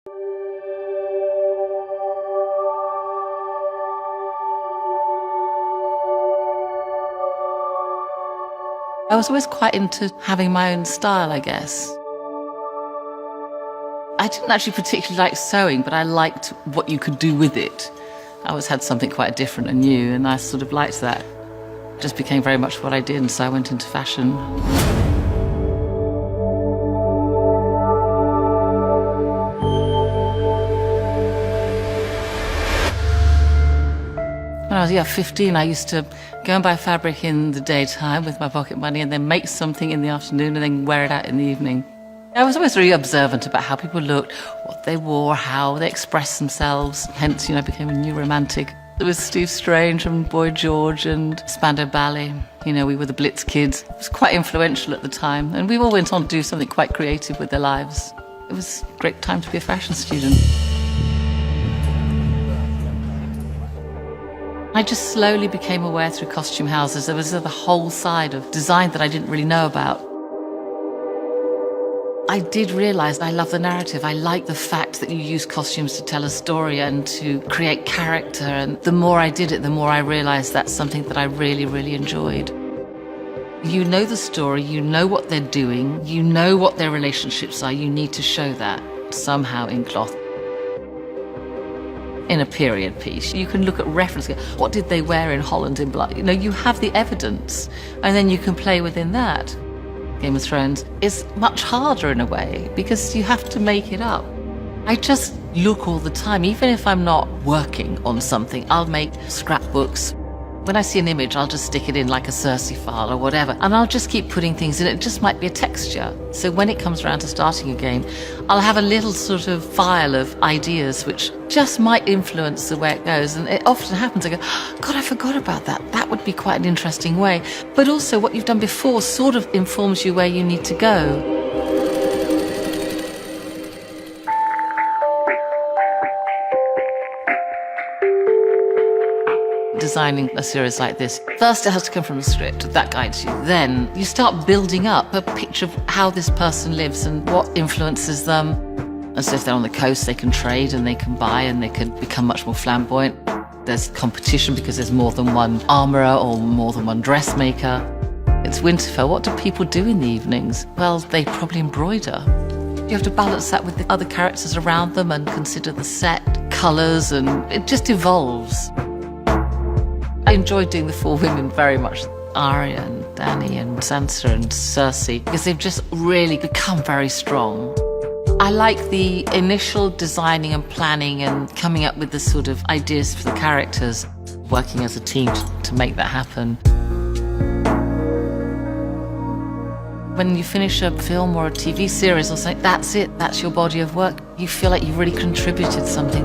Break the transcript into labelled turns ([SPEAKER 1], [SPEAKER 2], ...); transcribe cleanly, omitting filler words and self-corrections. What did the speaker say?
[SPEAKER 1] I was always quite into having my own style, I guess. I didn't actually particularly like sewing, but I liked what you could do with it. I always had something quite different and new, and I sort of liked that. It just became very much what I did, and so I went into fashion. When I was 15, I used to go and buy fabric in the daytime with my pocket money and then make something in the afternoon and then wear it out in the evening. I was always really observant about how people looked, what they wore, how they expressed themselves. Hence, I became a new romantic. There was Steve Strange and Boy George and Spandau Ballet. We were the Blitz kids. It was quite influential at the time, and we all went on to do something quite creative with their lives. It was a great time to be a fashion student. I just slowly became aware through costume houses there was a whole side of design that I didn't really know about. I did realise I love the narrative. I like the fact that you use costumes to tell a story and to create character, and the more I did it, the more I realised that's something that I really, really enjoyed. You know the story, you know what they're doing, you know what their relationships are, you need to show that somehow in cloth. In a period piece, you can look at reference, what did they wear in Holland in Blood? You have the evidence, and then you can play within that. Game of Thrones is much harder in a way, because you have to make it up. I just look all the time, even if I'm not working on something, I'll make scrapbooks. When I see an image, I'll just stick it in like a Cersei file or whatever, and I'll just keep putting things in. It just might be a texture. So when it comes around to starting a game, I'll have a little sort of file of ideas which just might influence the way it goes. And it often happens, I go, God, I forgot about that. That would be quite an interesting way. But also what you've done before sort of informs you where you need to go. Designing a series like this, first it has to come from the script, that guides you. Then you start building up a picture of how this person lives and what influences them. And so if they're on the coast, they can trade and they can buy and they can become much more flamboyant. There's competition because there's more than one armourer or more than one dressmaker. It's Winterfell. What do people do in the evenings? Well, they probably embroider. You have to balance that with the other characters around them and consider the set, colours, and it just evolves. I enjoyed doing the four women very much. Arya and Dany and Sansa and Cersei, because they've just really become very strong. I like the initial designing and planning and coming up with the sort of ideas for the characters, working as a team to make that happen. When you finish a film or a TV series or something, that's it, that's your body of work. You feel like you've really contributed something.